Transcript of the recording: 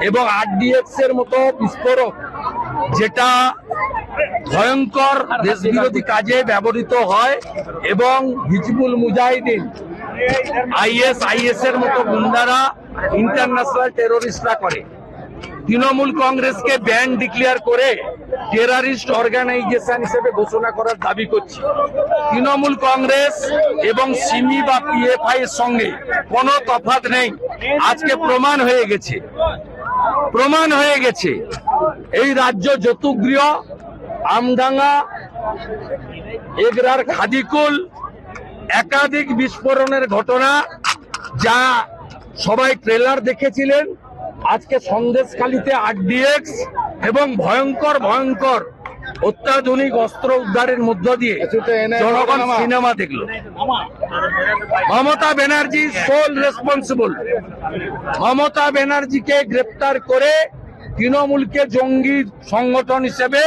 এবং আরডিএক্স এর মতো বিস্ফোরক, যেটা ভয়ঙ্কর দেশবিরোধী কাজে ব্যবহৃত হয় এবং হিজবুল মুজাহিদিন, আইএস এর মতো গুন্ডারা, ইন্টারন্যাশনাল টেরোরিস্টরা করে। তৃণমূল কংগ্রেসকে ব্যান ডিক্লেয়ার করে টেররিস্ট অর্গানাইজেশন হিসেবে ঘোষণা করার দাবি করছি। তৃণমূল কংগ্রেস এবং সিমি বা পিএফআই এর সঙ্গে কোনো তফাৎ নেই। আজকে প্রমাণ হয়ে গেছে এই রাজ্য যতুগৃহ, আমডাঙ্গা, এগরার খাদিকুল একাধিক বিস্ফোরণের ঘটনা, যা সবাই ট্রেলার দেখেছিলেন। আজকে সন্দেশখালীতে আরডিএক্স এবং ভয়ঙ্কর অত্যাধুনিক অস্ত্র উদ্ধারের মধ্য দিয়ে জনগণ সিনেমা দেখল। Mamata Banerjee sole responsible. মমতা ব্যানার্জিকে গ্রেপ্তার করে তৃণমূলকে জঙ্গি সংগঠন হিসেবে